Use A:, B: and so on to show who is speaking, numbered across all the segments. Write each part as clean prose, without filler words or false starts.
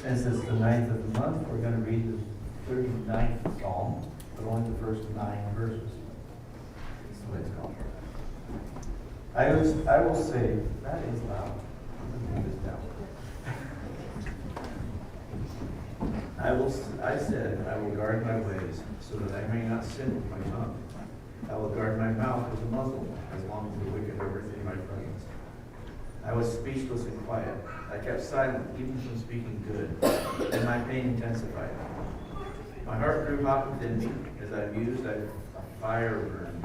A: Since it's the 9th of the month, we're going to read the 39th Psalm, but only the first 9 verses. That's the way it's called. I will say, that is loud. Let me move this down. I said, I will guard my ways, so that I may not sin with my tongue. I will guard my mouth with a muzzle, as long as the wicked are within my presence. I was speechless and quiet. I kept silent, even from speaking good, and my pain intensified. My heart grew hot within me. As I mused, a fire burned.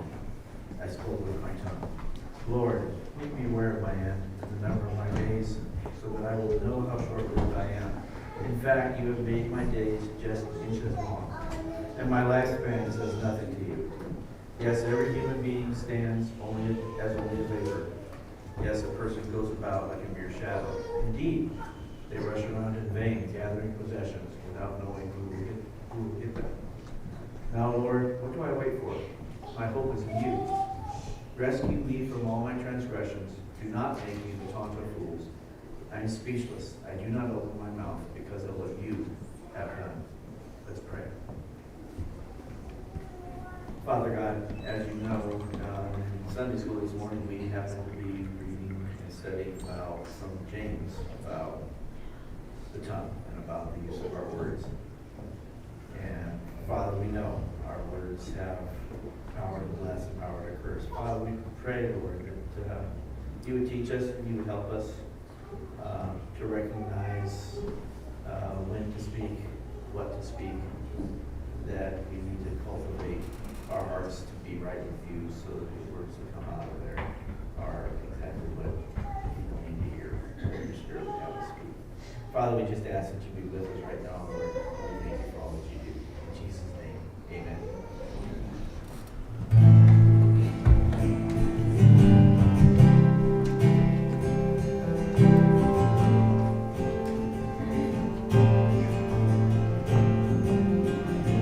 A: I spoke with my tongue. Lord, make me aware of my end and the number of my days, so that I will know how short-lived I am. In fact, you have made my days just inches long, and my lifespan says nothing to you. Yes, every human being stands only as a vapor. Yes, a person goes about like a mere shadow. Indeed, they rush around in vain, gathering possessions without knowing who will get them. Now, Lord, what do I wait for? My hope is in you. Rescue me from all my transgressions. Do not make me the taunt of fools. I am speechless. I do not open my mouth because of what you have done. Let's pray. Father God, as you know, in Sunday school this morning we happened to be reading and studying about from James about the tongue and about the use of our words. And Father, we know our words have power to bless and power to curse. Father, we pray, Lord, that you would teach us and you would help us to recognize when to speak, what to speak, that we need to cultivate our hearts to be right with you so that the words that come out of there are exactly what people need to hear, what your Spirit would have us speak. Father, we just ask that you be with us right now, Lord. We thank you for all that you do. In Jesus' name, amen.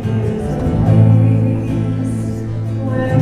B: There's a place where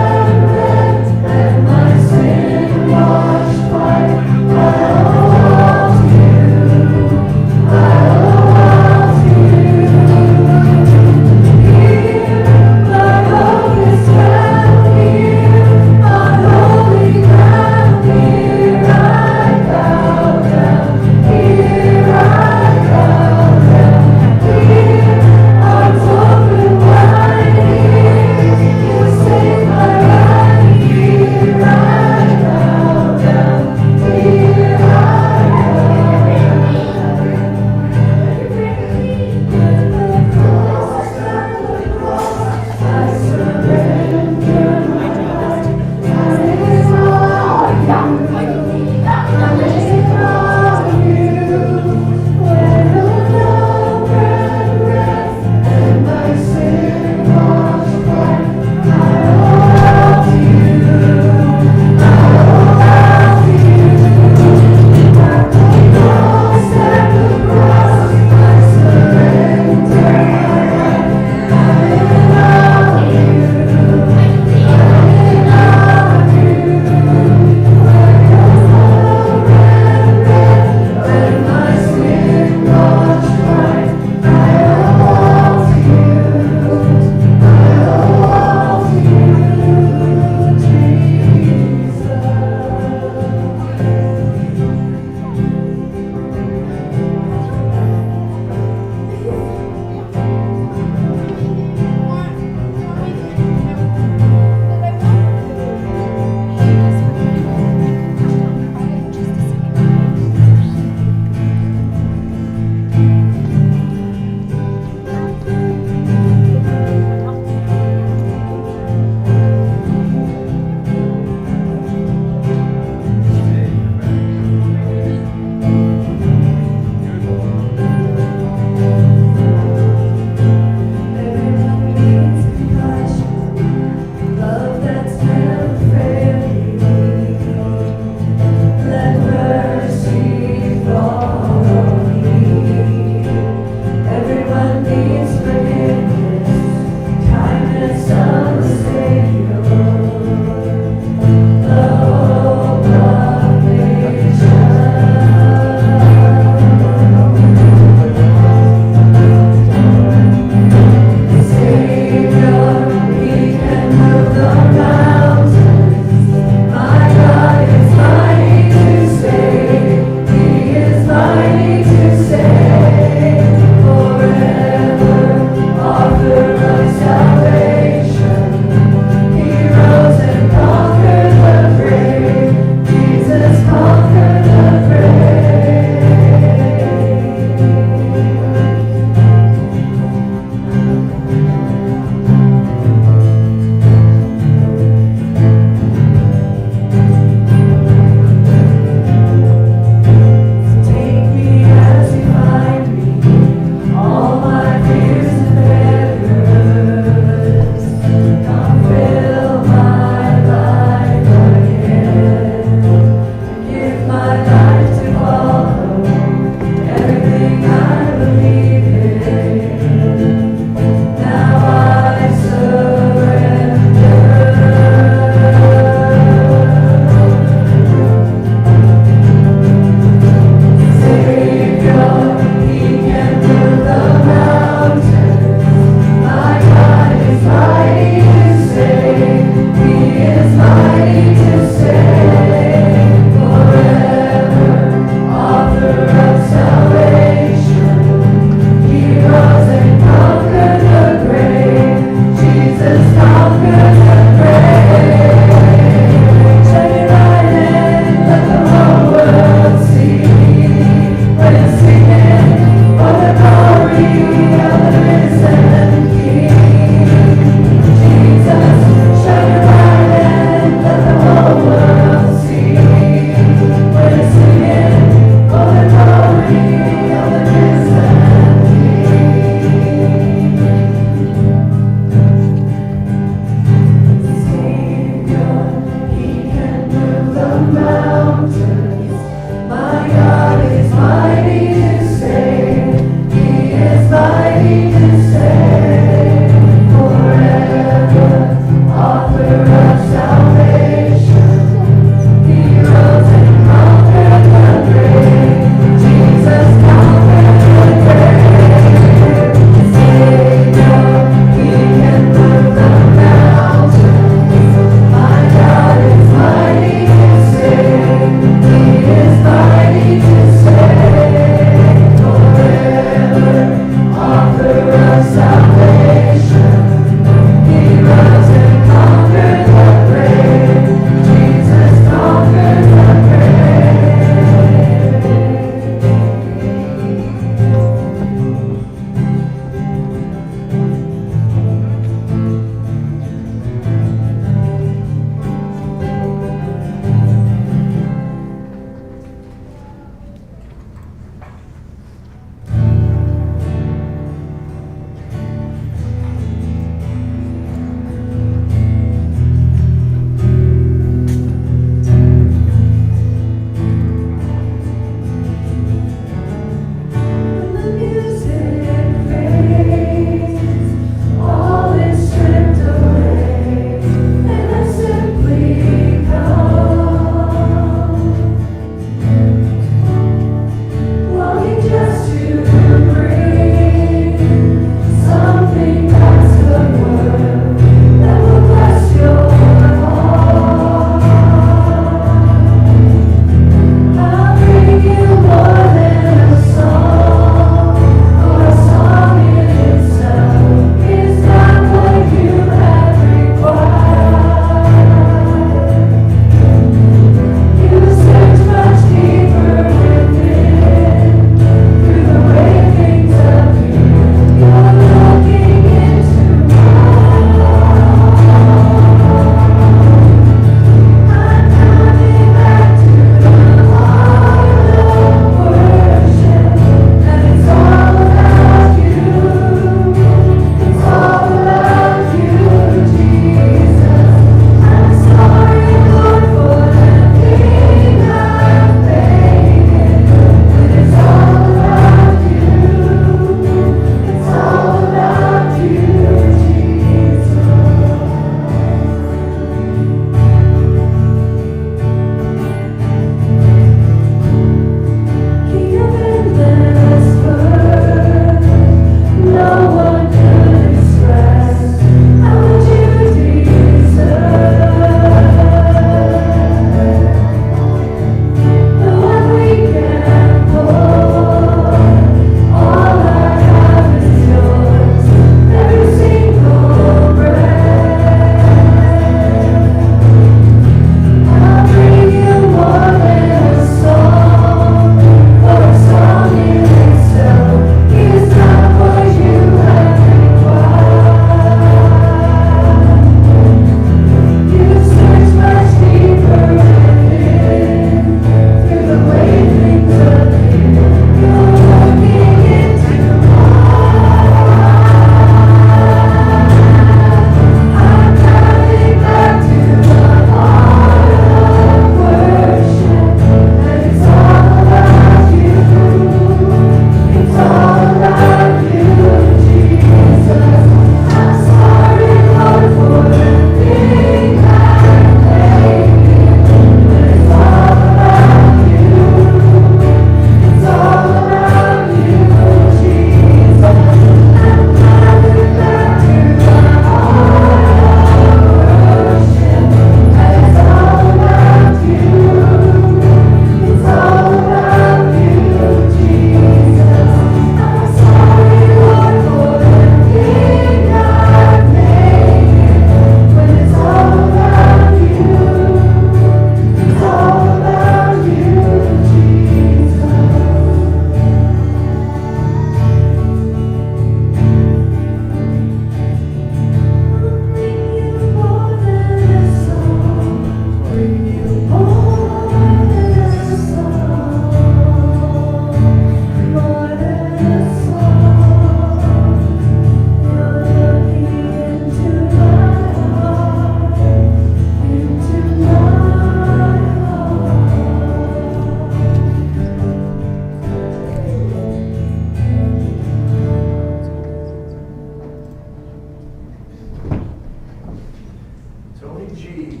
B: G. You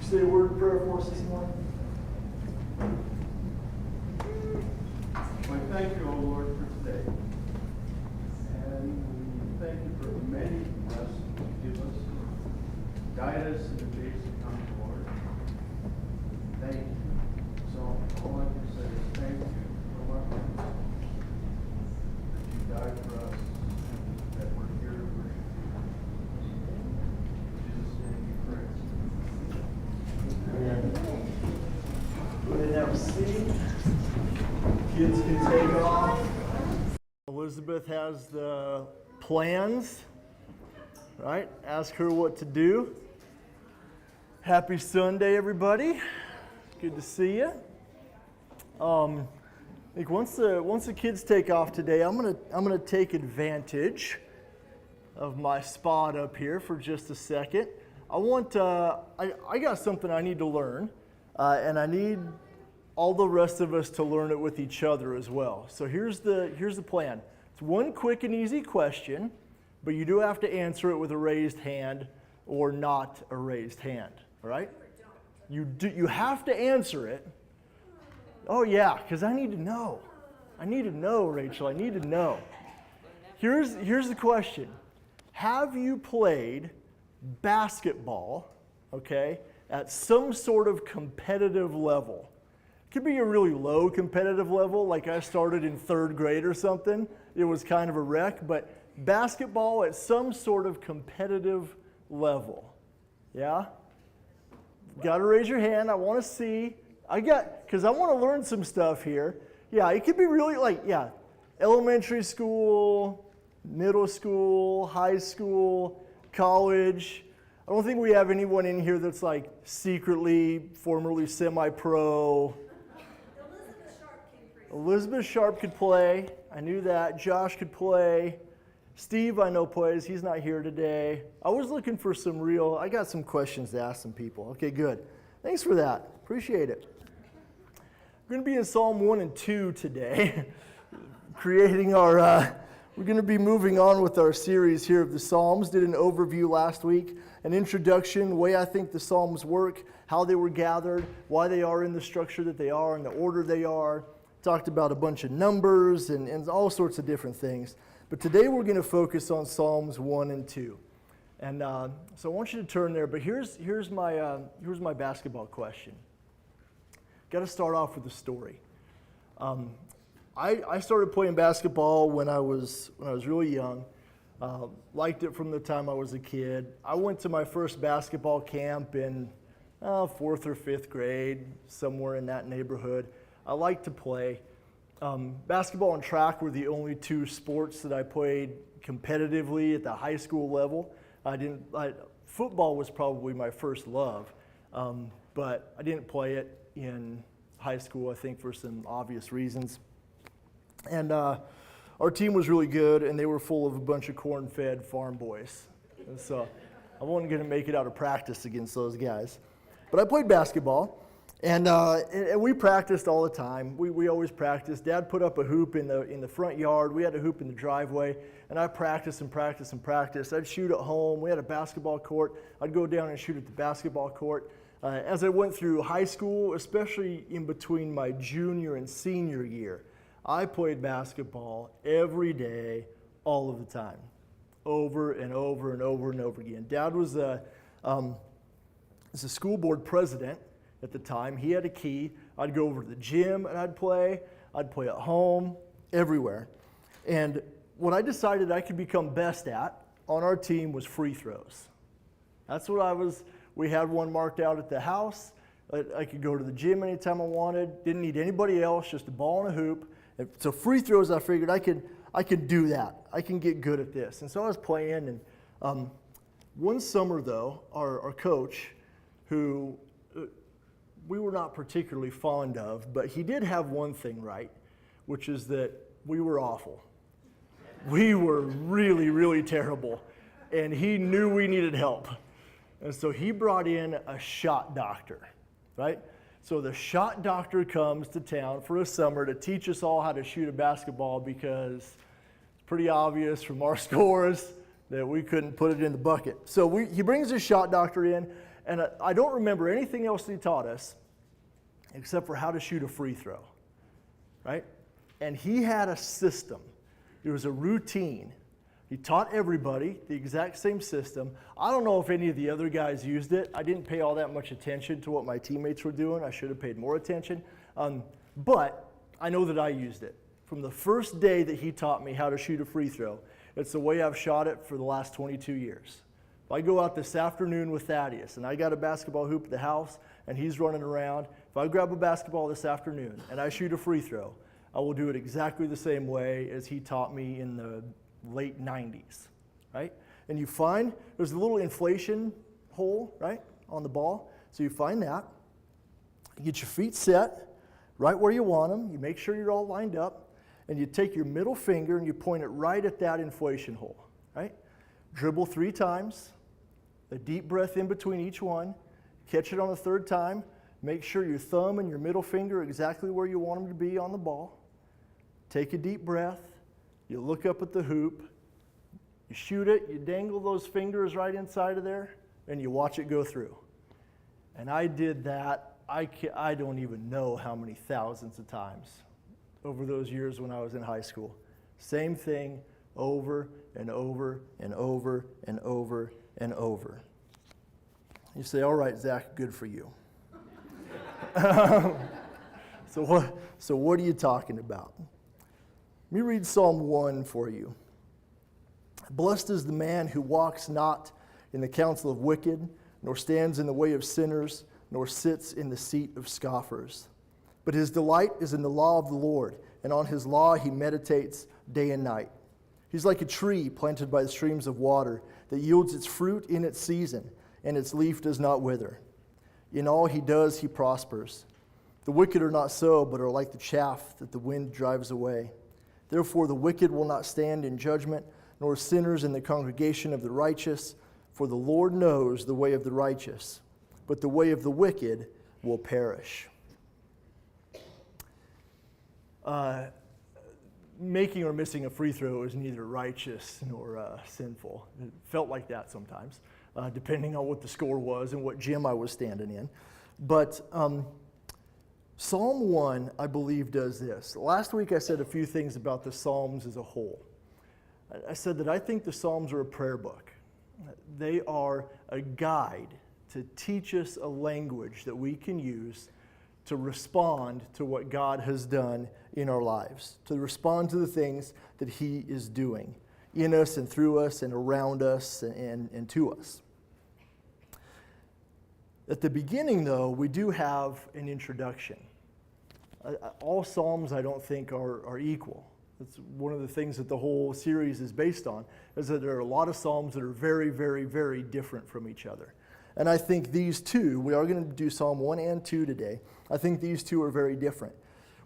B: say a word of prayer for us this morning?
C: I thank you, O Lord, for today. And we thank you for many lessons you give us. Guide us in the days to come, Lord. Thank you. So all I can say is thank you for our lives. That you died for us, that we're here to worship you. In Jesus' name we pray.
B: Go ahead and have a seat. Kids can take off. Elizabeth has the plans, right? Ask her what to do. Happy Sunday, everybody. Good to see you. I think once the kids take off today, I'm gonna take advantage of my spot up here for just a second. I got something I need to learn, and I need all the rest of us to learn it with each other as well. So here's the plan. It's one quick and easy question, but you do have to answer it with a raised hand or not a raised hand. All right? You have to answer it. Oh yeah, because I need to know. I need to know, Rachel. I need to know. Here's the question. Have you played basketball, okay, at some sort of competitive level? It could be a really low competitive level, like I started in 3rd grade or something. It was kind of a wreck, but basketball at some sort of competitive level. Yeah? Got to raise your hand. I want to see. Because I want to learn some stuff here. Yeah, it could be really elementary school, middle school, high school, college. I don't think we have anyone in here that's like secretly, formerly semi-pro. Elizabeth Sharp could play. I knew that. Josh could play. Steve, I know, plays. He's not here today. I was looking for I got some questions to ask some people. Okay, good. Thanks for that. Appreciate it. We're going to be in Psalm 1 and 2 today. We're going to be moving on with our series here of the Psalms. Did an overview last week, an introduction, the way I think the Psalms work, how they were gathered, why they are in the structure that they are, in the order they are. Talked about a bunch of numbers and all sorts of different things. But today we're going to focus on Psalms 1 and 2. And so I want you to turn there, but here's my basketball question. Got to start off with a story. I started playing basketball when I was really young. Liked it from the time I was a kid. I went to my first basketball camp in 4th or 5th grade, somewhere in that neighborhood. I liked to play. Basketball and track were the only 2 sports that I played competitively at the high school level. Football was probably my first love, but I didn't play it in high school, I think, for some obvious reasons. And our team was really good, and they were full of a bunch of corn-fed farm boys. And so I wasn't going to make it out of practice against those guys. But I played basketball. And we practiced all the time. We always practiced. Dad put up a hoop in the front yard. We had a hoop in the driveway. And I practiced and practiced and practiced. I'd shoot at home. We had a basketball court. I'd go down and shoot at the basketball court. As I went through high school, especially in between my junior and senior year, I played basketball every day, all of the time, over and over and over and over again. Dad was a school board president at the time. He had a key. I'd go over to the gym and I'd play. I'd play at home, everywhere. And what I decided I could become best at on our team was free throws. That's what we had one marked out at the house. I could go to the gym anytime I wanted. Didn't need anybody else, just a ball and a hoop. So free throws, I figured I could do that. I can get good at this. And so I was playing. And one summer, though, our coach, who we were not particularly fond of, but he did have one thing right, which is that we were awful. We were really, really terrible. And he knew we needed help. And so he brought in a shot doctor, right? So the shot doctor comes to town for a summer to teach us all how to shoot a basketball because it's pretty obvious from our scores that we couldn't put it in the bucket. So he brings a shot doctor in, And I don't remember anything else that he taught us except for how to shoot a free throw, right? And he had a system. It was a routine. He taught everybody the exact same system. I don't know if any of the other guys used it. I didn't pay all that much attention to what my teammates were doing. I should have paid more attention. But I know that I used it. From the first day that he taught me how to shoot a free throw, it's the way I've shot it for the last 22 years. If I go out this afternoon with Thaddeus and I got a basketball hoop at the house and he's running around, if I grab a basketball this afternoon and I shoot a free throw, I will do it exactly the same way as he taught me in the late 90s, right? And you find there's a little inflation hole, right, on the ball. So you find that. You get your feet set right where you want them. You make sure you're all lined up. And you take your middle finger and you point it right at that inflation hole, right? Dribble 3 times, a deep breath in between each one, catch it on the 3rd time, make sure your thumb and your middle finger are exactly where you want them to be on the ball. Take a deep breath, you look up at the hoop, you shoot it, you dangle those fingers right inside of there, and you watch it go through. And I did that, I don't even know how many thousands of times over those years when I was in high school. Same thing over and over and over and over and over. You say, all right, Zach, good for you. So what are you talking about? Let me read Psalm 1 for you. Blessed is the man who walks not in the counsel of wicked, nor stands in the way of sinners, nor sits in the seat of scoffers. But his delight is in the law of the Lord, and on his law he meditates day and night. He's like a tree planted by the streams of water that yields its fruit in its season, and its leaf does not wither. In all he does, he prospers. The wicked are not so, but are like the chaff that the wind drives away. Therefore the wicked will not stand in judgment, nor sinners in the congregation of the righteous. For the Lord knows the way of the righteous, but the way of the wicked will perish. Making or missing a free throw is neither righteous nor sinful. It felt like that sometimes, depending on what the score was and what gym I was standing in. But Psalm 1, I believe, does this. Last week I said a few things about the Psalms as a whole. I said that I think the Psalms are a prayer book. They are a guide to teach us a language that we can use to respond to what God has done in our lives, to respond to the things that He is doing in us and through us and around us and to us. At the beginning, though, we do have an introduction. All Psalms, I don't think, are equal. That's one of the things that the whole series is based on, is that there are a lot of Psalms that are very, very, very different from each other. And I think these two, we are going to do Psalm 1 and 2 today. I think these two are very different.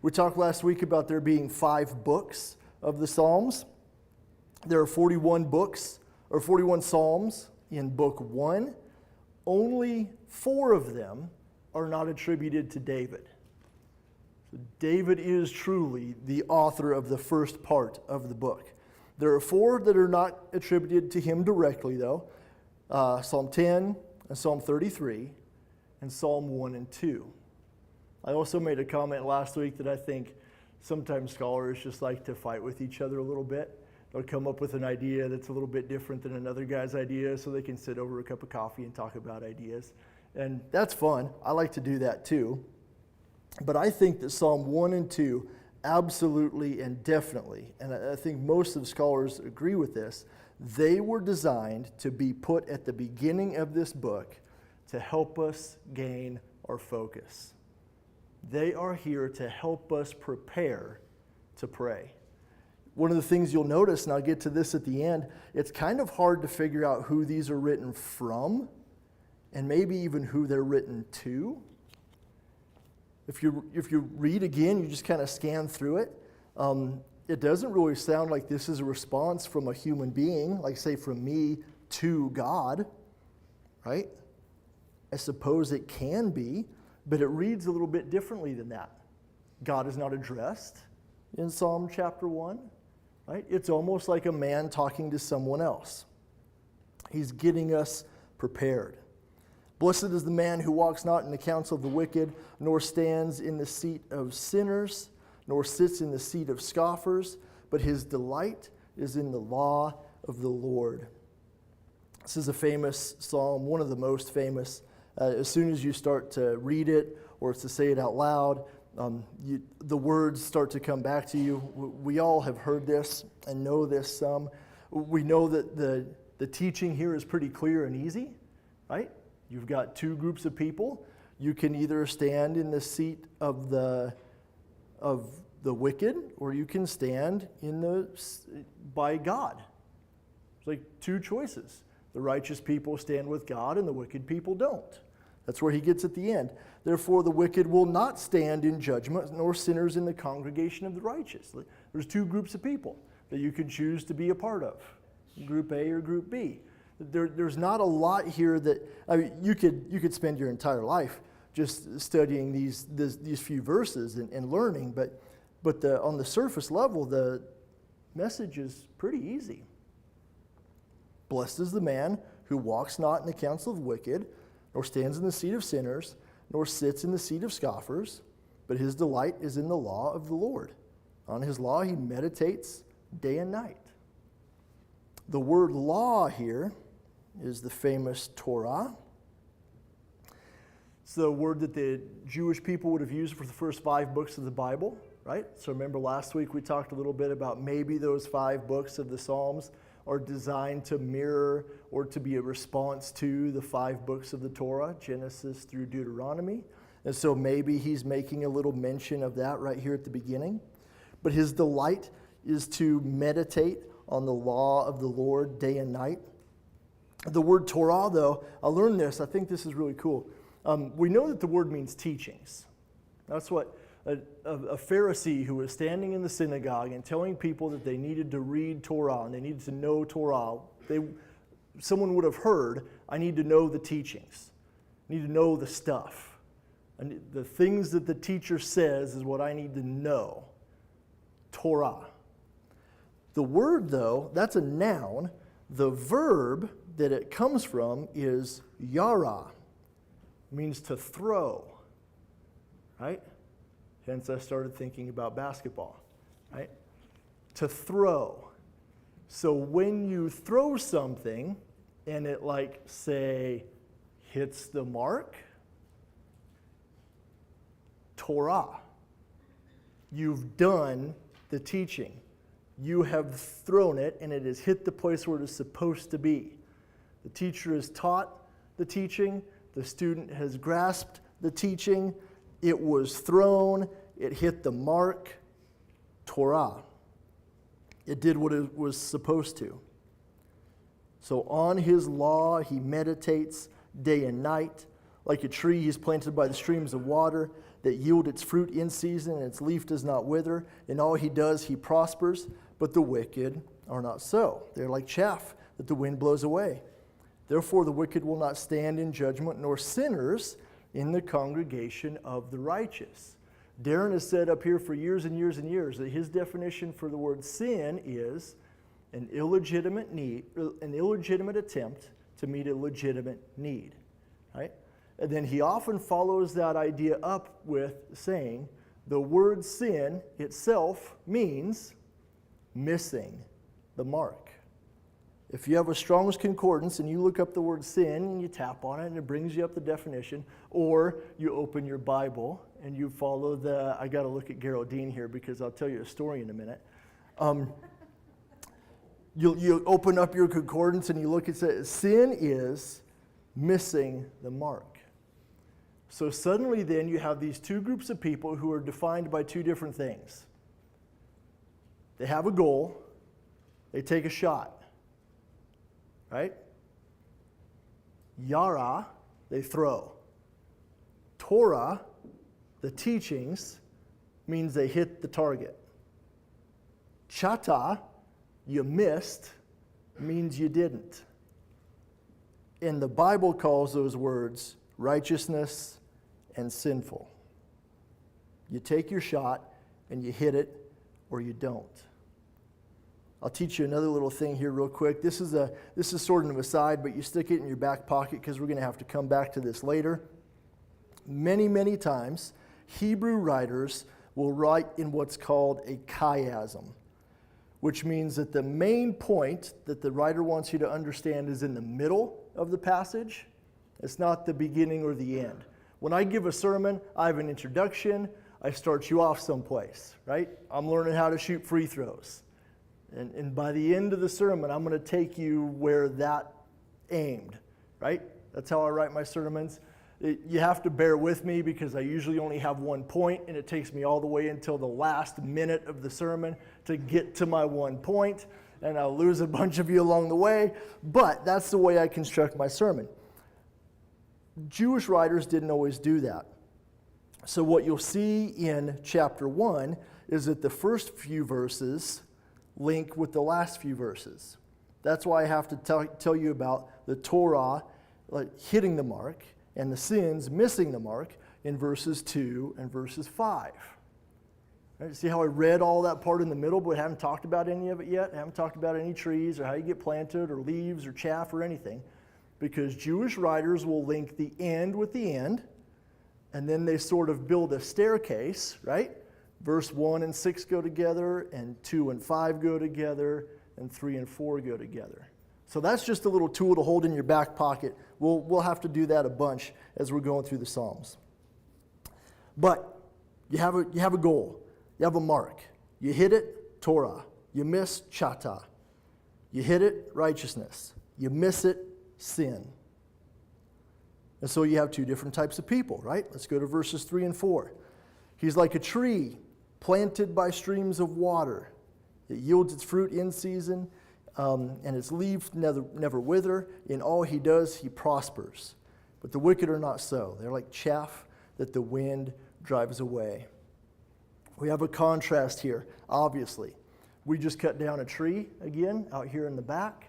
B: We talked last week about there being 5 books of the Psalms. There are 41 books, or 41 Psalms in book 1. Only 4 of them are not attributed to David. So David is truly the author of the first part of the book. There are 4 that are not attributed to him directly, though. Psalm 10 and Psalm 33 and Psalm 1 and 2. I also made a comment last week that I think sometimes scholars just like to fight with each other a little bit. They'll come up with an idea that's a little bit different than another guy's idea so they can sit over a cup of coffee and talk about ideas. And that's fun. I like to do that too. But I think that Psalm 1 and 2 absolutely and definitely, and I think most of the scholars agree with this, they were designed to be put at the beginning of this book to help us gain our focus. They are here to help us prepare to pray. One of the things you'll notice, and I'll get to this at the end, it's kind of hard to figure out who these are written from and maybe even who they're written to. If you read again, you just kind of scan through it. It doesn't really sound like this is a response from a human being, like say from me to God, right? I suppose it can be, but it reads a little bit differently than that. God is not addressed in Psalm chapter 1, right? It's almost like a man talking to someone else. He's getting us prepared. Blessed is the man who walks not in the counsel of the wicked, nor stands in the seat of sinners, nor sits in the seat of scoffers, but his delight is in the law of the Lord. This is a famous psalm, one of the most famous. As soon as you start to read it or to say it out loud, the words start to come back to you. We all have heard this and know this some. We know that the teaching here is pretty clear and easy, right? You've got two groups of people. You can either stand in the seat of the wicked, or you can stand by God. It's like two choices. The righteous people stand with God, and the wicked people don't. That's where he gets at the end. Therefore, the wicked will not stand in judgment, nor sinners in the congregation of the righteous. There's two groups of people that you can choose to be a part of, Group A or Group B. There's not a lot here that, I mean, you could spend your entire life just studying these few verses and learning, but on the surface level, the message is pretty easy. Blessed is the man who walks not in the counsel of the wicked, nor stands in the seat of sinners, nor sits in the seat of scoffers, but his delight is in the law of the Lord. On his law he meditates day and night. The word law here is the famous Torah. It's the word that the Jewish people would have used for the first 5 books of the Bible, right? So remember last week we talked a little bit about maybe those 5 books of the Psalms are designed to mirror or to be a response to the 5 books of the Torah, Genesis through Deuteronomy. And so maybe he's making a little mention of that right here at the beginning. But his delight is to meditate on the law of the Lord day and night. The word Torah, though, I learned this. I think this is really cool. We know that the word means teachings. That's what a Pharisee who was standing in the synagogue and telling people that they needed to read Torah and they needed to know Torah, someone would have heard, I need to know the teachings. I need to know the stuff. And the things that the teacher says is what I need to know. Torah. The word, though, that's a noun. The verb that it comes from is yara. It means to throw, right? Hence, I started thinking about basketball, right? To throw. So when you throw something and it, like, say, hits the mark, Torah. You've done the teaching. You have thrown it and it has hit the place where it is supposed to be. The teacher has taught the teaching. The student has grasped the teaching. It was thrown. It hit the mark. Torah. It did what it was supposed to. So on his law he meditates day and night. Like a tree, he's planted by the streams of water that yield its fruit in season, and its leaf does not wither. In all he does, he prospers. But the wicked are not so. They're like chaff that the wind blows away. Therefore, the wicked will not stand in judgment, nor sinners in the congregation of the righteous. Darren has said up here for years and years and years that his definition for the word sin is an illegitimate need, an illegitimate attempt to meet a legitimate need, right? And then he often follows that idea up with saying the word sin itself means missing the mark. If you have a Strong's Concordance and you look up the word sin and you tap on it and it brings you up the definition, or you open your Bible and you follow I got to look at Geraldine here because I'll tell you a story in a minute. You open up your concordance and you look at it, sin is missing the mark. So suddenly then you have these two groups of people who are defined by two different things. They have a goal, they take a shot, right? Yara, they throw. Torah, the teachings, means they hit the target. Chata, you missed, means you didn't. And the Bible calls those words righteousness and sinful. You take your shot and you hit it or you don't. I'll teach you another little thing here real quick. This is sort of an aside, but you stick it in your back pocket because we're going to have to come back to this later. Many, many times, Hebrew writers will write in what's called a chiasm, which means that the main point that the writer wants you to understand is in the middle of the passage. It's not the beginning or the end. When I give a sermon, I have an introduction. I start you off someplace, right? I'm learning how to shoot free throws. And by the end of the sermon, I'm going to take you where that aimed, right? That's how I write my sermons. You have to bear with me because I usually only have one point, and it takes me all the way until the last minute of the sermon to get to my one point, and I'll lose a bunch of you along the way, but that's the way I construct my sermon. Jewish writers didn't always do that. So what you'll see in chapter 1 is that the first few verses link with the last few verses. That's why I have to tell you about the Torah hitting the mark and the sins missing the mark in verses 2 and verses 5. Right? See how I read all that part in the middle, but haven't talked about any of it yet? I haven't talked about any trees or how you get planted or leaves or chaff or anything. Because Jewish writers will link the end with the end, and then they sort of build a staircase, right? Verse 1 and 6 go together, and 2 and 5 go together, and 3 and 4 go together. So that's just a little tool to hold in your back pocket. We'll have to do that a bunch as we're going through the Psalms. But you have a goal. You have a mark. You hit it, Torah. You miss, chata. You hit it, righteousness. You miss it, sin. And so you have two different types of people, right? Let's go to verses 3 and 4. He's like a tree planted by streams of water. It yields its fruit in season, and its leaves never wither. In all he does, he prospers. But the wicked are not so. They're like chaff that the wind drives away. We have a contrast here, obviously. We just cut down a tree again out here in the back.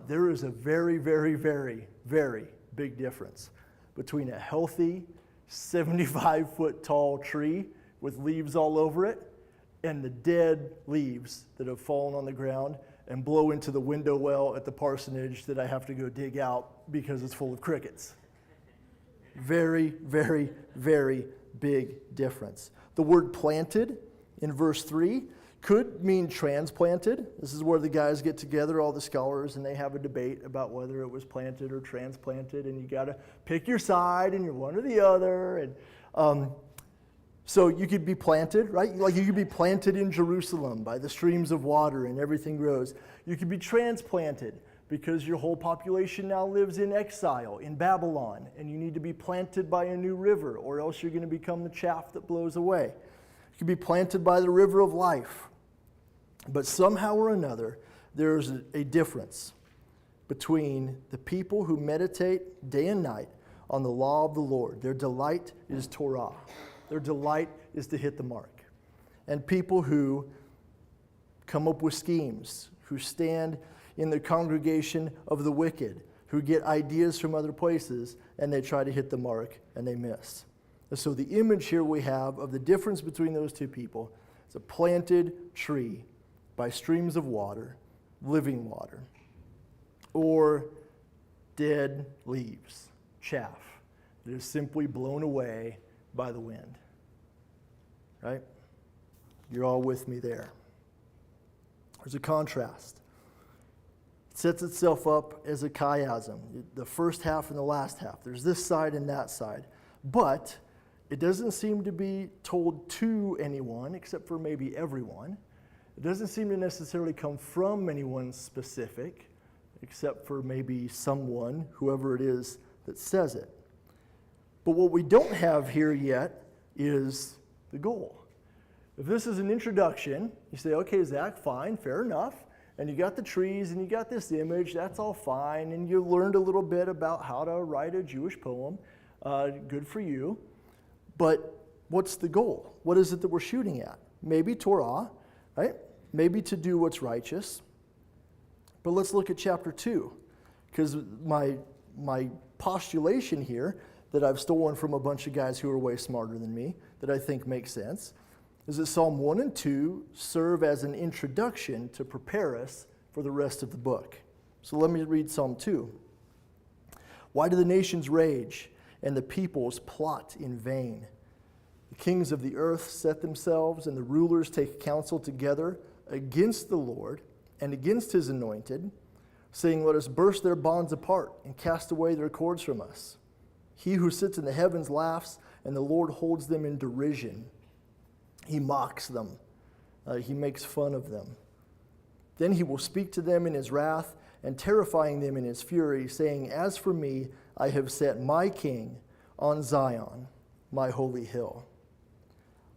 B: There is a very, very, very, very big difference between a healthy 75-foot tall tree with leaves all over it and the dead leaves that have fallen on the ground and blow into the window well at the parsonage that I have to go dig out because it's full of crickets. Very, very, very big difference. The word planted in verse 3 could mean transplanted. This is where the guys get together, all the scholars, and they have a debate about whether it was planted or transplanted, and you got to pick your side, and you're one or the other. And so you could be planted, right? Like you could be planted in Jerusalem by the streams of water and everything grows. You could be transplanted because your whole population now lives in exile in Babylon, and you need to be planted by a new river, or else you're going to become the chaff that blows away. You could be planted by the river of life. But somehow or another, there's a difference between the people who meditate day and night on the law of the Lord. Their delight is Torah. Their delight is to hit the mark. And people who come up with schemes, who stand in the congregation of the wicked, who get ideas from other places, and they try to hit the mark, and they miss. And so the image here we have of the difference between those two people is a planted tree by streams of water, living water, or dead leaves, chaff, that is simply blown away by the wind. Right? You're all with me there. There's a contrast. It sets itself up as a chiasm, the first half and the last half. There's this side and that side. But it doesn't seem to be told to anyone, except for maybe everyone. It doesn't seem to necessarily come from anyone specific, except for maybe someone, whoever it is that says it. But what we don't have here yet is the goal. If this is an introduction, you say, okay, Zach, fine, fair enough. And you got the trees and you got this image, that's all fine. And you learned a little bit about how to write a Jewish poem. Good for you. But what's the goal? What is it that we're shooting at? Maybe Torah, right? Maybe to do what's righteous. But let's look at chapter 2. Because my postulation here that I've stolen from a bunch of guys who are way smarter than me, that I think makes sense, is that Psalm 1 and 2 serve as an introduction to prepare us for the rest of the book. So let me read Psalm 2. Why do the nations rage and the peoples plot in vain? The kings of the earth set themselves, and the rulers take counsel together against the Lord and against his anointed, saying, let us burst their bonds apart and cast away their cords from us. He who sits in the heavens laughs, and the Lord holds them in derision. He mocks them. He makes fun of them. Then he will speak to them in his wrath and terrifying them in his fury, saying, as for me, I have set my king on Zion, my holy hill.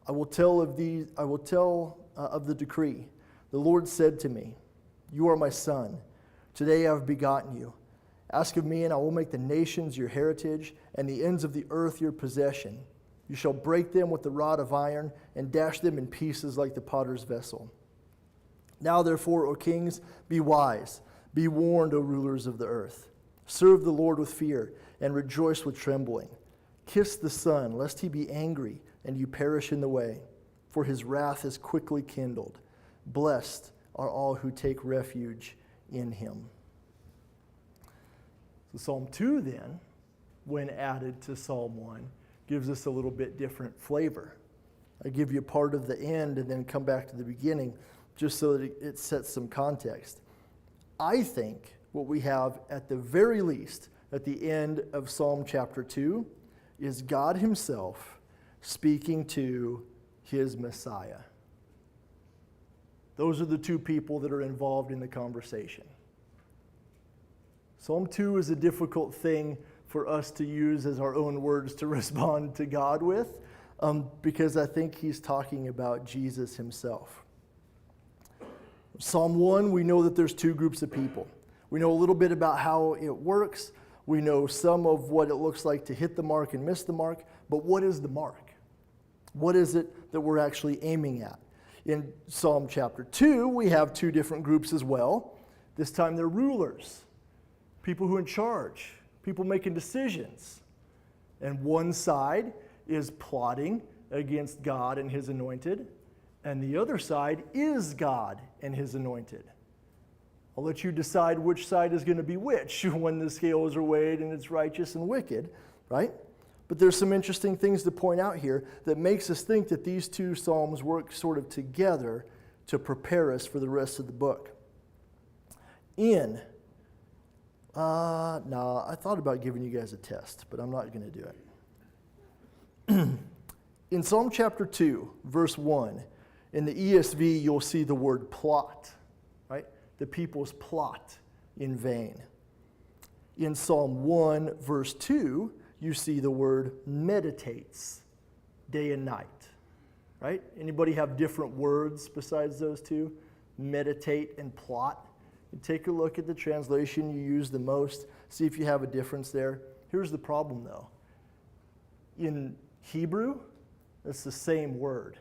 B: I will tell of the decree. The Lord said to me, you are my son. Today I have begotten you. Ask of me, and I will make the nations your heritage, and the ends of the earth your possession. You shall break them with the rod of iron, and dash them in pieces like the potter's vessel. Now therefore, O kings, be wise. Be warned, O rulers of the earth. Serve the Lord with fear, and rejoice with trembling. Kiss the Son, lest he be angry, and you perish in the way. For his wrath is quickly kindled. Blessed are all who take refuge in him. So Psalm 2 then, when added to Psalm 1, gives us a little bit different flavor. I give you part of the end and then come back to the beginning just so that it sets some context. I think what we have at the very least at the end of Psalm chapter 2 is God himself speaking to his Messiah. Those are the two people that are involved in the conversation. Psalm 2 is a difficult thing for us to use as our own words to respond to God with, because I think he's talking about Jesus himself. Psalm 1, we know that there's two groups of people. We know a little bit about how it works. We know some of what it looks like to hit the mark and miss the mark, but what is the mark? What is it that we're actually aiming at? In Psalm chapter 2, we have two different groups as well. This time they're rulers, people who are in charge, people making decisions. And one side is plotting against God and his anointed, and the other side is God and his anointed. I'll let you decide which side is going to be which when the scales are weighed and it's righteous and wicked, right? But there's some interesting things to point out here that makes us think that these two psalms work sort of together to prepare us for the rest of the book. I thought about giving you guys a test, but I'm not going to do it. In Psalm chapter 2, verse 1, in the ESV, you'll see the word plot, right? The people's plot in vain. In Psalm 1, verse 2, you see the word meditates, day and night, right? Anybody have different words besides those two? Meditate and plot. You take a look at the translation you use the most, see if you have a difference there. Here's the problem though. In Hebrew, it's the same word.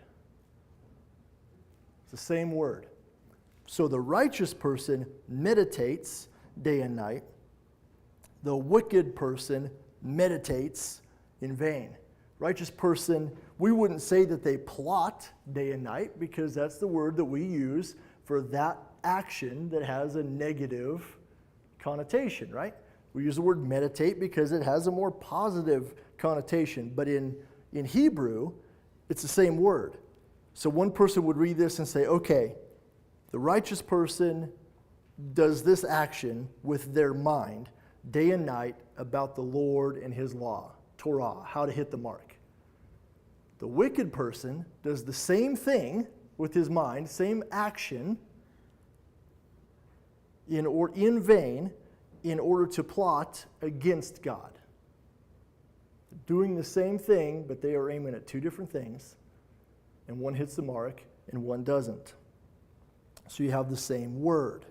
B: It's the same word. So the righteous person meditates day and night. The wicked person meditates in vain. Righteous person, we wouldn't say that they plot day and night because that's the word that we use for that action that has a negative connotation, right? We use the word meditate because it has a more positive connotation, but in Hebrew, it's the same word. So one person would read this and say, okay, the righteous person does this action with their mind day and night about the Lord and his law, Torah, how to hit the mark. The wicked person does the same thing with his mind, same action in vain in order to plot against God. Doing the same thing, but they are aiming at two different things, and one hits the mark and one doesn't. So you have the same word.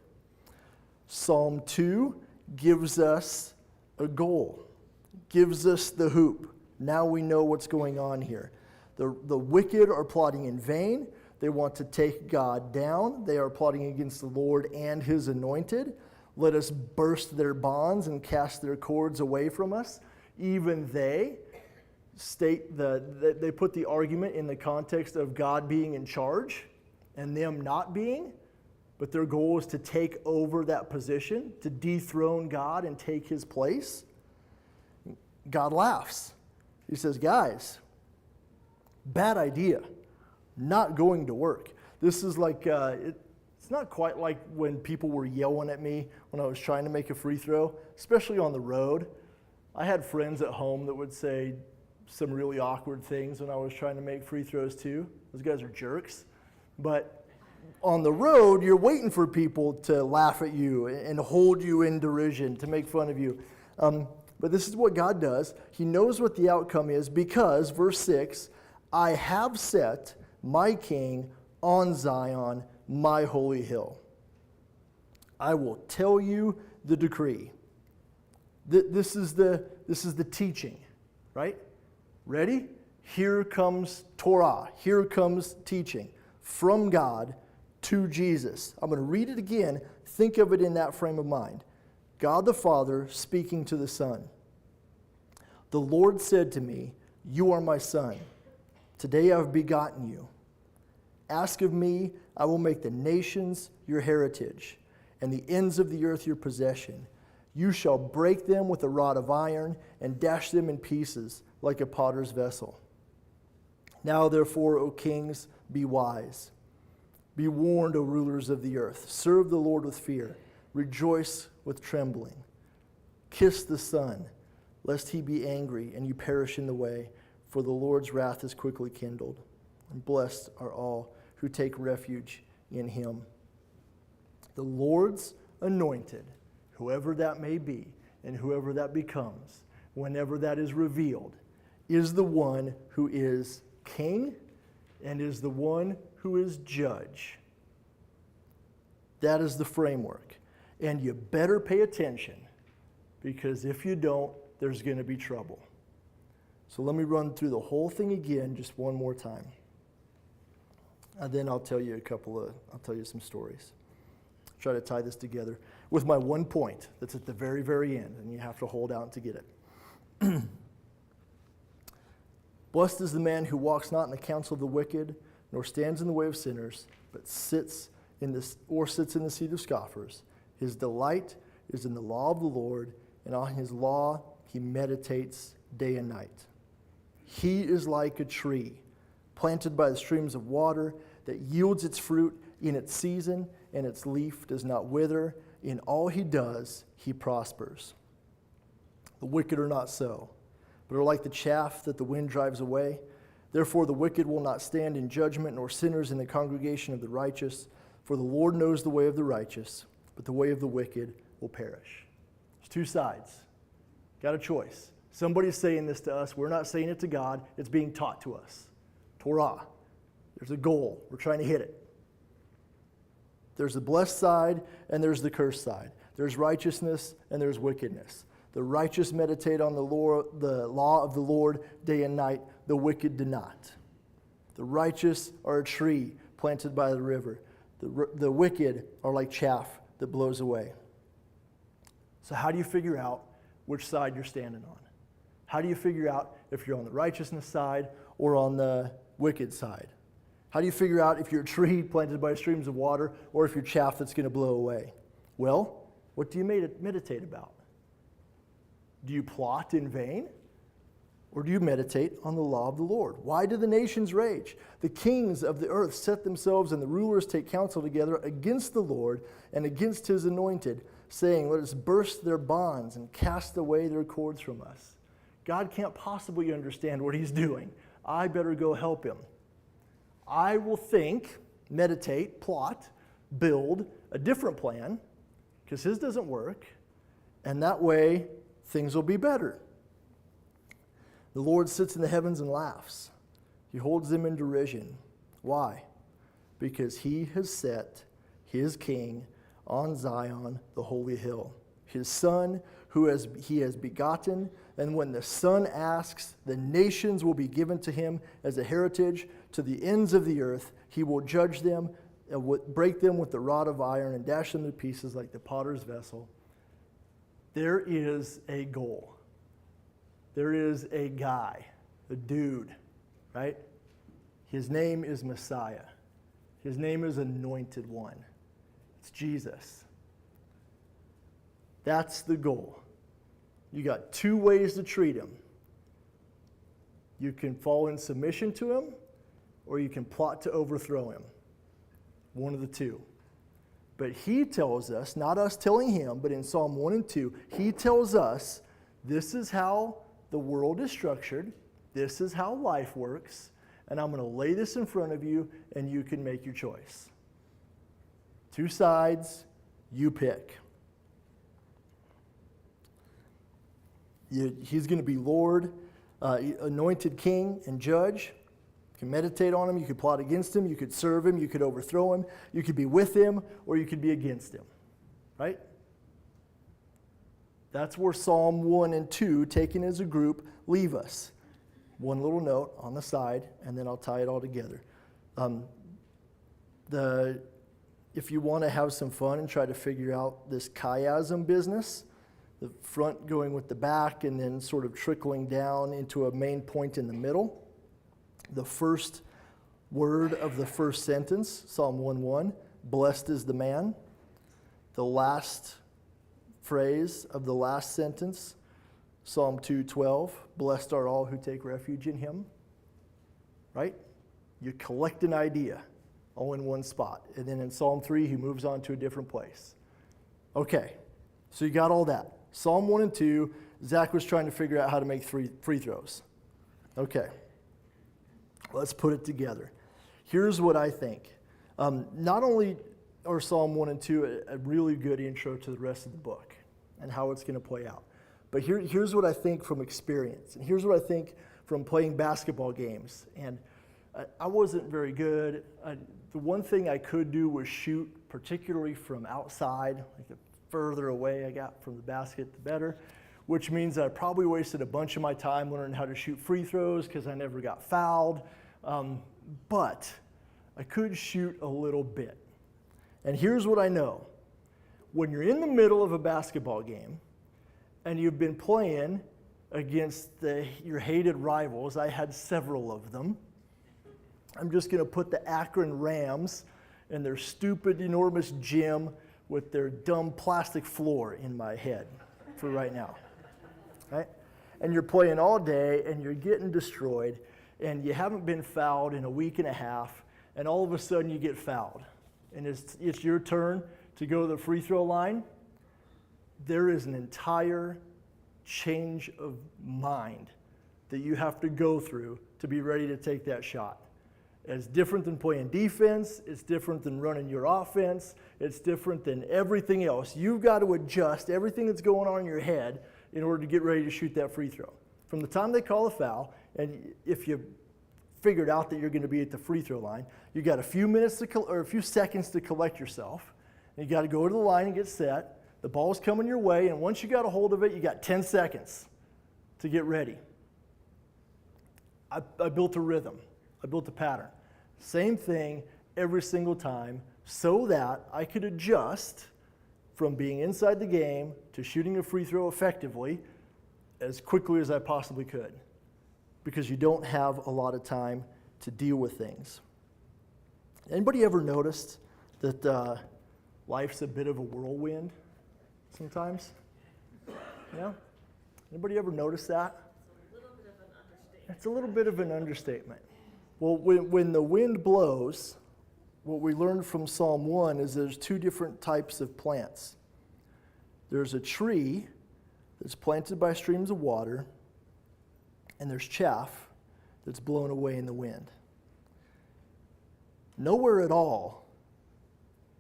B: Psalm 2 gives us a goal, gives us the hoop. Now we know what's going on here. The wicked are plotting in vain. They want to take God down. They are plotting against the Lord and his anointed. Let us burst their bonds and cast their cords away from us. Even they they put the argument in the context of God being in charge and them not being, but their goal is to take over that position, to dethrone God and take his place. God laughs. He says, guys, bad idea, not going to work. This is like, it's not quite like when people were yelling at me when I was trying to make a free throw, especially on the road. I had friends at home that would say some really awkward things when I was trying to make free throws too. Those guys are jerks. But on the road, you're waiting for people to laugh at you and hold you in derision, to make fun of you. But this is what God does. He knows what the outcome is because, verse 6, I have set my king on Zion, my holy hill. I will tell you the decree. This is the teaching, right? Ready? Here comes Torah. Here comes teaching from God to Jesus. I'm going to read it again. Think of it in that frame of mind. God the Father speaking to the Son. The Lord said to me, you are my Son. Today I have begotten you. Ask of me, I will make the nations your heritage, and the ends of the earth your possession. You shall break them with a rod of iron, and dash them in pieces like a potter's vessel. Now therefore, O kings, be wise. Be warned, O rulers of the earth. Serve the Lord with fear. Rejoice with trembling. Kiss the Son, lest he be angry and you perish in the way, for the Lord's wrath is quickly kindled. And blessed are all who take refuge in him. The Lord's anointed, whoever that may be, and whoever that becomes, whenever that is revealed, is the one who is king and is the one who is judge. That is the framework. And you better pay attention, because if you don't, there's going to be trouble. So let me run through the whole thing again just one more time. And then I'll tell you some stories. Try to tie this together with my one point that's at the very, very end, and you have to hold out to get it. Blessed is the man who walks not in the counsel of the wicked, nor stands in the way of sinners, but sits in the seat of scoffers. His delight is in the law of the Lord, and on his law he meditates day and night. He is like a tree planted by the streams of water that yields its fruit in its season, and its leaf does not wither. In all he does, he prospers. The wicked are not so, but are like the chaff that the wind drives away. Therefore the wicked will not stand in judgment, nor sinners in the congregation of the righteous. For the Lord knows the way of the righteous, but the way of the wicked will perish. There's two sides. Got a choice. Somebody's saying this to us. We're not saying it to God. It's being taught to us. Torah. There's a goal. We're trying to hit it. There's the blessed side and there's the cursed side. There's righteousness and there's wickedness. The righteous meditate on the law of the Lord day and night. The wicked do not. The righteous are a tree planted by the river. The wicked are like chaff that blows away. So how do you figure out which side you're standing on? How do you figure out if you're on the righteousness side or on the wicked side? How do you figure out if you're a tree planted by streams of water or if you're chaff that's going to blow away? Well, what do you meditate about? Do you plot in vain? Or do you meditate on the law of the Lord? Why do the nations rage? The kings of the earth set themselves, and the rulers take counsel together against the Lord and against his anointed, saying, let us burst their bonds and cast away their cords from us. God can't possibly understand what he's doing. I better go help him. I will think, meditate, plot, build a different plan, because his doesn't work, and that way things will be better. The Lord sits in the heavens and laughs. He holds them in derision. Why? Because he has set his king on Zion, the holy hill, his son he has begotten. And when the son asks, the nations will be given to him as a heritage to the ends of the earth. He will judge them, break them with the rod of iron, and dash them to pieces like the potter's vessel. There is a goal. There is a guy a dude, right? His name is Messiah. His name is Anointed One. It's Jesus. That's the goal. You got two ways to treat him. You can fall in submission to him, or you can plot to overthrow him. One of the two. But he tells us, not us telling him, but in Psalm 1 and 2, he tells us this is how the world is structured, this is how life works, and I'm going to lay this in front of you, and you can make your choice. Two sides, you pick. He's going to be Lord, anointed king and judge. You can meditate on him, you could plot against him, you could serve him, you could overthrow him, you could be with him, or you could be against him. Right? That's where Psalm 1 and 2, taken as a group, leave us. One little note on the side, and then I'll tie it all together. If you want to have some fun and try to figure out this chiasm business, the front going with the back and then sort of trickling down into a main point in the middle, the first word of the first sentence, Psalm 1:1, blessed is the man. The last phrase of the last sentence, Psalm 2:12, blessed are all who take refuge in him. Right? You collect an idea all in one spot. And then in Psalm 3, he moves on to a different place. Okay, so you got all that. Psalm 1 and 2, Zach was trying to figure out how to make free throws. Okay, let's put it together. Here's what I think. Not only are Psalm 1 and 2 a really good intro to the rest of the book and how it's going to play out, but here's what I think from experience, and here's what I think from playing basketball games. And I wasn't very good. The one thing I could do was shoot, particularly from outside. Like the further away I got from the basket, the better, which means I probably wasted a bunch of my time learning how to shoot free throws because I never got fouled. But I could shoot a little bit. And here's what I know. When you're in the middle of a basketball game and you've been playing against your hated rivals, I had several of them. I'm just going to put the Akron Rams and their stupid, enormous gym with their dumb plastic floor in my head for right now. Right? And you're playing all day and you're getting destroyed and you haven't been fouled in a week and a half, and all of a sudden you get fouled. And it's your turn to go to the free throw line. There is an entire change of mind that you have to go through to be ready to take that shot. It's different than playing defense. It's different than running your offense. It's different than everything else. You've got to adjust everything that's going on in your head in order to get ready to shoot that free throw. From the time they call a foul, and if you figured out that you're going to be at the free throw line, you got a few minutes or a few seconds to collect yourself. And you got to go to the line and get set. The ball's coming your way, and once you got a hold of it, you got 10 seconds to get ready. I built a rhythm. I built a pattern. Same thing every single time so that I could adjust from being inside the game to shooting a free throw effectively as quickly as I possibly could, because you don't have a lot of time to deal with things. Anybody ever noticed that life's a bit of a whirlwind sometimes? Yeah? Anybody ever notice that? It's a little bit of an understatement. Well, when the wind blows, what we learned from Psalm 1 is there's two different types of plants. There's a tree that's planted by streams of water, and there's chaff that's blown away in the wind. Nowhere at all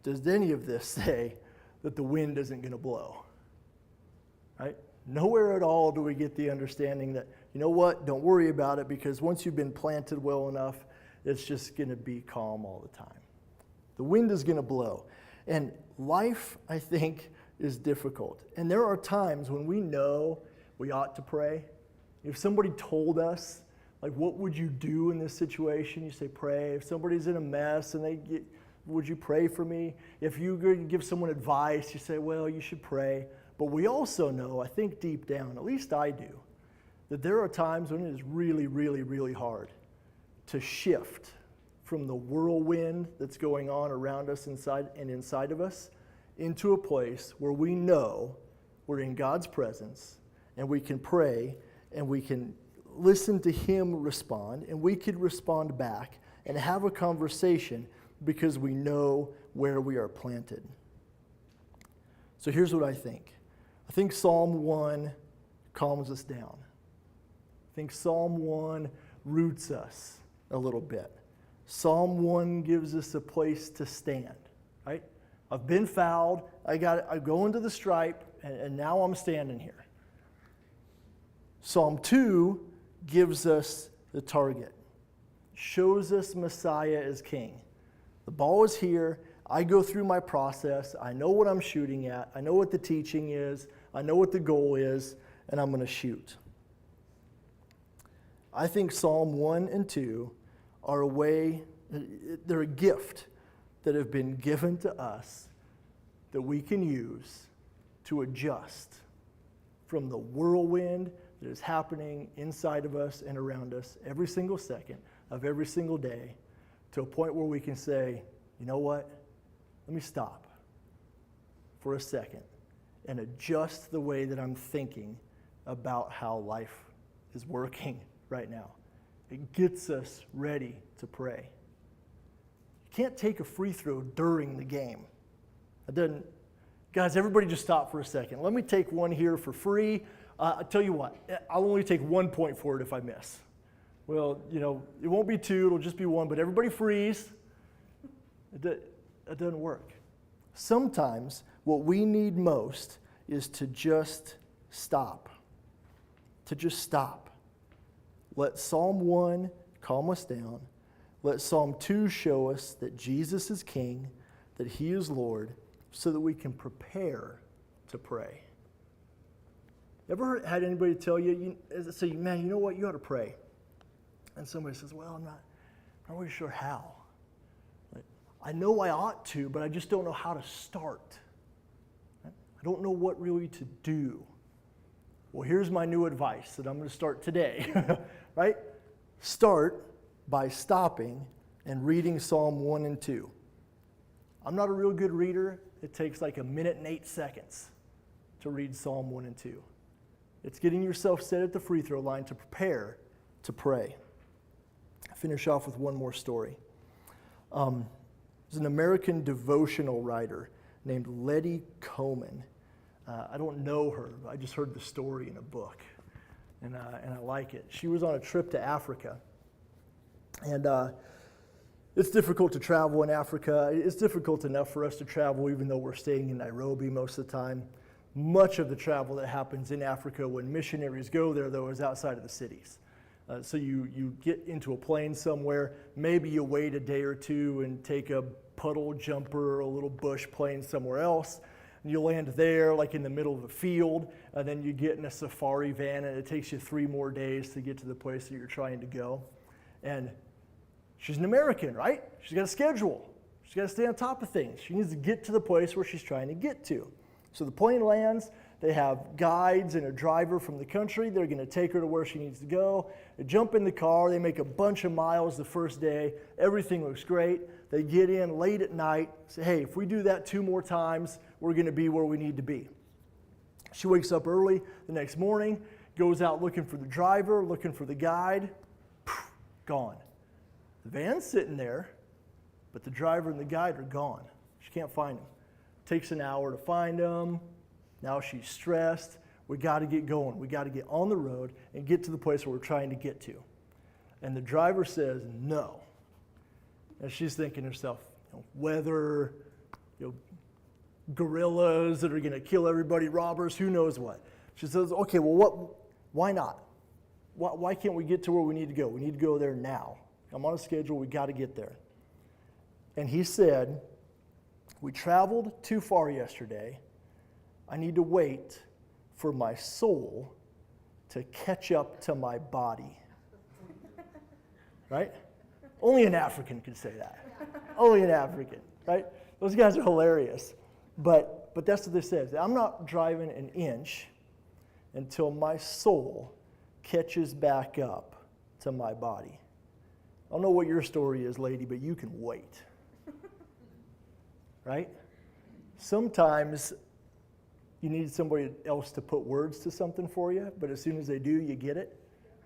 B: does any of this say that the wind isn't going to blow. Right? Nowhere at all do we get the understanding that, you know what, don't worry about it, because once you've been planted well enough, it's just going to be calm all the time. The wind is going to blow. And life, I think, is difficult. And there are times when we know we ought to pray. If somebody told us, like, what would you do in this situation? You say, pray. If somebody's in a mess and would you pray for me? If you give someone advice, you say, well, you should pray. But we also know, I think deep down, at least I do, that there are times when it is really, really, really hard to shift from the whirlwind that's going on around us inside of us into a place where we know we're in God's presence and we can pray and we can listen to Him respond and we can respond back and have a conversation because we know where we are planted. So here's what I think. I think Psalm 1 calms us down. I think Psalm 1 roots us a little bit. Psalm 1 gives us a place to stand, right? I've been fouled, I go into the stripe, and now I'm standing here. Psalm 2 gives us the target, shows us Messiah as king. The ball is here, I go through my process, I know what I'm shooting at, I know what the teaching is, I know what the goal is, and I'm going to shoot. I think Psalm 1 and 2 are a way, they're a gift that have been given to us that we can use to adjust from the whirlwind that is happening inside of us and around us every single second of every single day to a point where we can say, you know what, let me stop for a second and adjust the way that I'm thinking about how life is working right now. It gets us ready to pray. You can't take a free throw during the game. It doesn't. Guys, everybody just stop for a second. Let me take one here for free. I'll tell you what, I'll only take 1 point for it if I miss. Well, it won't be 2, it'll just be 1, but everybody freeze. It doesn't work. Sometimes what we need most is to just stop. To just stop. Let Psalm 1 calm us down. Let Psalm 2 show us that Jesus is King, that He is Lord, so that we can prepare to pray. Ever had anybody tell you, say, man, you know what, you ought to pray. And somebody says, well, I'm not really sure how. I know I ought to, but I just don't know how to start. I don't know what really to do. Well, here's my new advice that I'm going to start today, right? Start by stopping and reading Psalm 1 and 2. I'm not a real good reader. It takes like 1 minute and 8 seconds to read Psalm 1 and 2. It's getting yourself set at the free throw line to prepare to pray. I'll finish off with one more story. There's an American devotional writer named Letty Coleman. I don't know her, but I just heard the story in a book, and I like it. She was on a trip to Africa, and it's difficult to travel in Africa. It's difficult enough for us to travel even though we're staying in Nairobi most of the time. Much of the travel that happens in Africa when missionaries go there, though, is outside of the cities. So you get into a plane somewhere, maybe you wait a day or two and take a puddle jumper or a little bush plane somewhere else, and you land there like in the middle of a field, and then you get in a safari van and it takes you 3 more days to get to the place that you're trying to go. And she's an American, right? She's got a schedule. She's got to stay on top of things. She needs to get to the place where she's trying to get to. So the plane lands, they have guides and a driver from the country. They're going to take her to where she needs to go. They jump in the car. They make a bunch of miles the first day. Everything looks great. They get in late at night, say, hey, if we do that 2 more times, we're going to be where we need to be. She wakes up early the next morning, goes out looking for the driver, looking for the guide. Gone. The van's sitting there, but the driver and the guide are gone. She can't find them. Takes an hour to find them. Now she's stressed. We got to get going. We got to get on the road and get to the place where we're trying to get to. And the driver says no. And she's thinking to herself, weather, gorillas that are going to kill everybody, robbers, who knows what. She says, okay, well, why not? Why can't we get to where we need to go? We need to go there now. I'm on a schedule. We got to get there. And he said, we traveled too far yesterday. I need to wait for my soul to catch up to my body. Right? Only an African could say that. Only an African, right? Those guys are hilarious. But that's what this says. I'm not driving an inch until my soul catches back up to my body. I don't know what your story is, lady, but you can wait. Right? Sometimes you need somebody else to put words to something for you, but as soon as they do, you get it.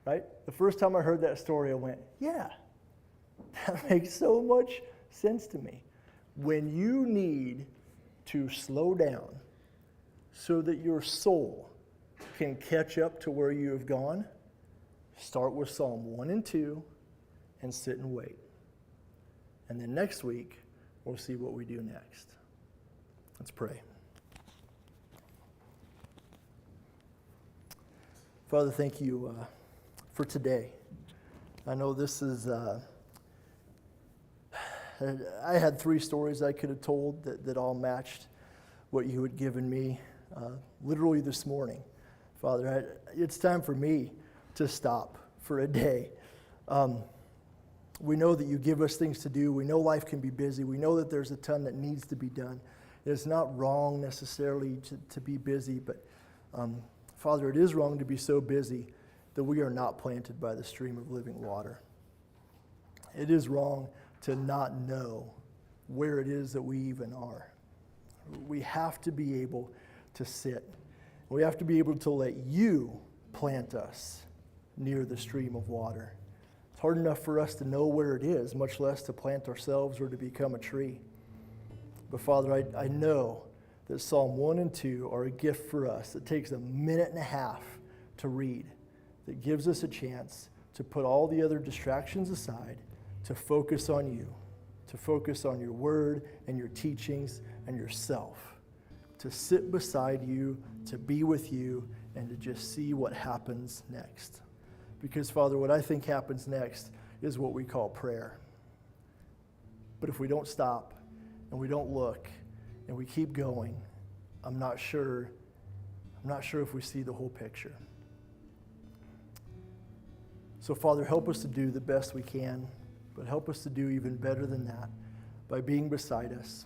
B: Right? The first time I heard that story, I went, yeah, that makes so much sense to me. When you need to slow down so that your soul can catch up to where you have gone, start with Psalm 1 and 2 and sit and wait. And then next week, we'll see what we do next. Let's pray. Father, thank you for today. I know this is, I had 3 stories I could have told that all matched what you had given me literally this morning. Father, it's time for me to stop for a day. We know that you give us things to do. We know life can be busy. We know that there's a ton that needs to be done. It's not wrong necessarily to be busy, but Father, it is wrong to be so busy that we are not planted by the stream of living water. It is wrong to not know where it is that we even are. We have to be able to sit. We have to be able to let you plant us near the stream of water. It's hard enough for us to know where it is, much less to plant ourselves or to become a tree. But Father, I know that Psalm 1 and 2 are a gift for us. It takes 1.5 minutes to read. That gives us a chance to put all the other distractions aside, to focus on you, to focus on your word and your teachings and yourself, to sit beside you, to be with you, and to just see what happens next. Because, Father, what I think happens next is what we call prayer. But if we don't stop and we don't look and we keep going, I'm not sure if we see the whole picture. So, Father, help us to do the best we can, but help us to do even better than that by being beside us,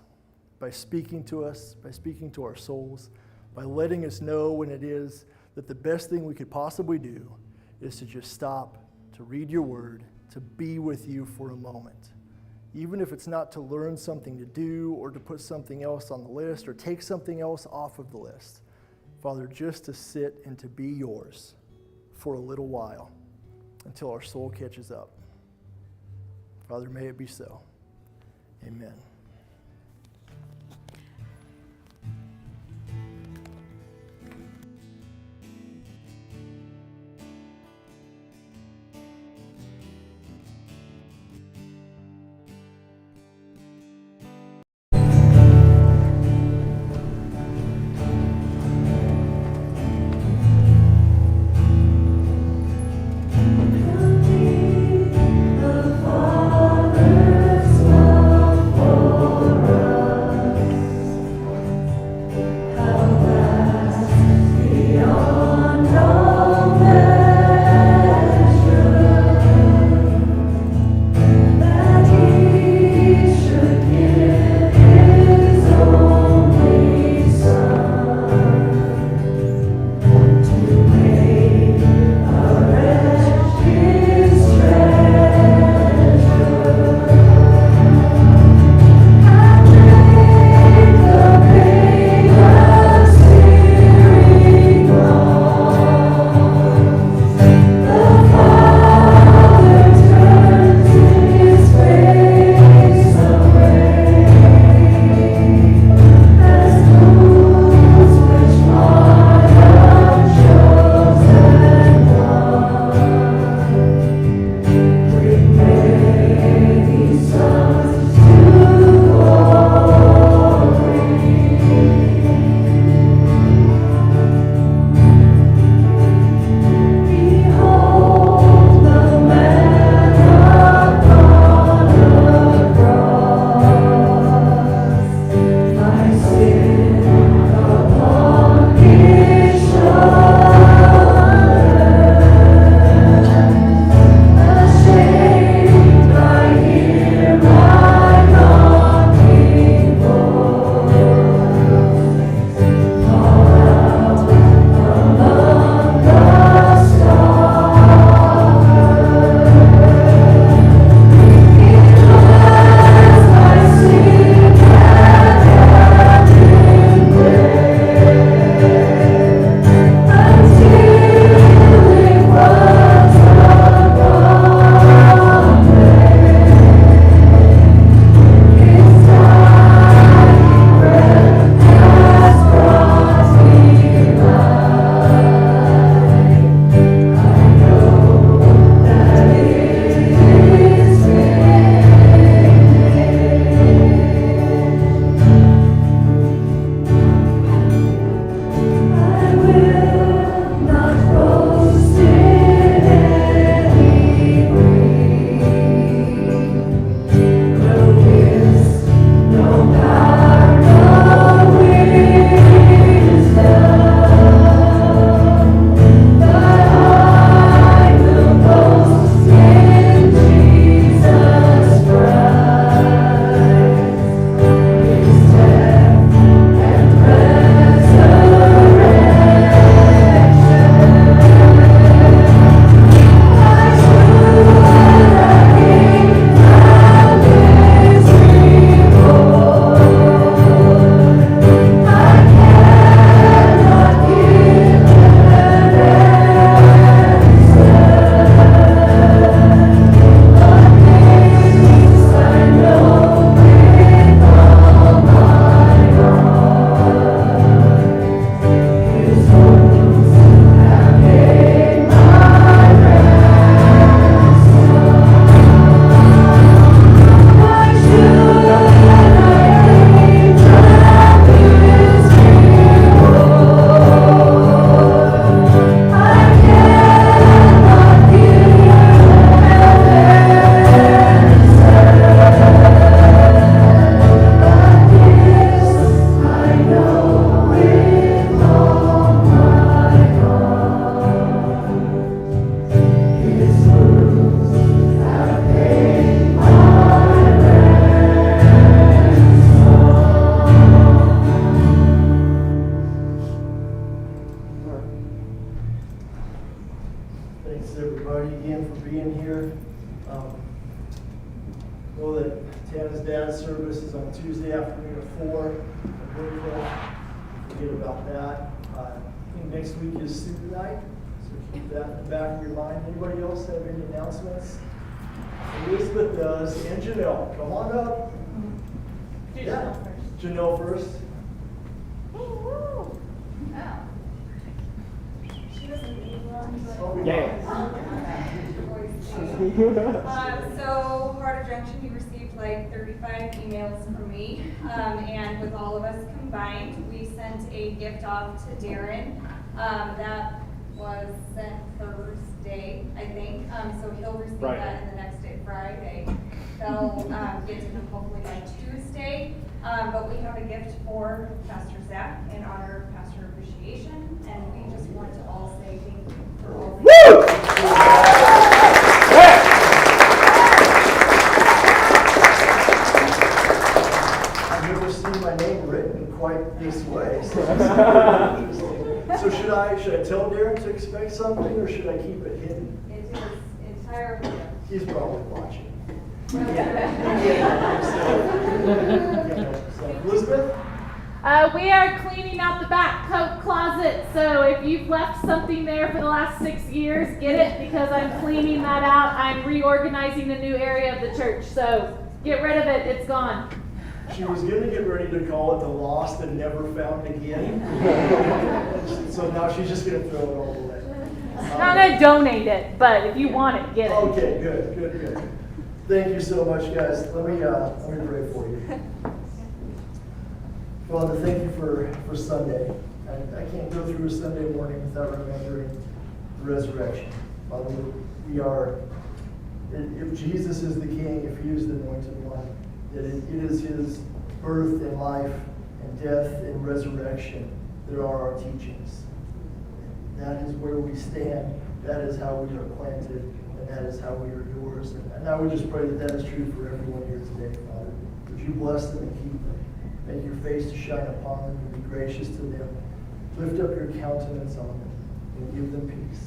B: by speaking to us, by speaking to our souls, by letting us know when it is that the best thing we could possibly do is to just stop, to read your word, to be with you for a moment. Even if it's not to learn something to do or to put something else on the list or take something else off of the list. Father, just to sit and to be yours for a little while until our soul catches up. Father, may it be so. Amen.
D: The Father's love for
B: Thanks everybody again for being here. Know that Tana's dad's service is on Tuesday afternoon at 4. I'm grateful. Forget about that. I think next week is student night, so keep that in the back of your mind. Anybody else have any announcements? Elizabeth does, and Janelle. Come on up.
D: Do
B: Yeah.
D: Janelle first.
B: Janelle first.
D: Oh. She doesn't need one, but.
B: Oh,
D: So Harder Junction, he received like 35 emails from me, and with all of us combined, we sent a gift off to Darren. That was sent Thursday, I think, so he'll receive that in the next day, Friday. They'll get to him hopefully by Tuesday, but we have a gift for Pastor Zach in honor of Pastor Appreciation, and we just want to all say thank you for all the
B: I've never seen my name written quite this way. So should I tell Darren to expect something, or should I keep it hidden?
D: It is entirely.
B: He's probably watching. Elizabeth?
E: We are cleaning out the back coat closet, so if you've left something there for the last 6 years, get it, because I'm cleaning that out. I'm reorganizing the new area of the church, so get rid of it, it's gone.
B: She was going to get ready to call it the lost and never found again. So now she's just going to throw it all away.
E: Not gonna donate it, but if you want it, get it.
B: Okay, good. Thank you so much, guys. Let me pray for you. Father, thank you for Sunday. I can't go through a Sunday morning without remembering the resurrection. Father, we are, if Jesus is the King, if he is the anointed one, that it is his birth and life and death and resurrection that are our teachings. That is where we stand. That is how we are planted, and that is how we are yours. And I would just pray that is true for everyone here today, Father. Would you bless them and keep them? Make your face to shine upon them and be gracious to them. Lift up your countenance on them and give them peace.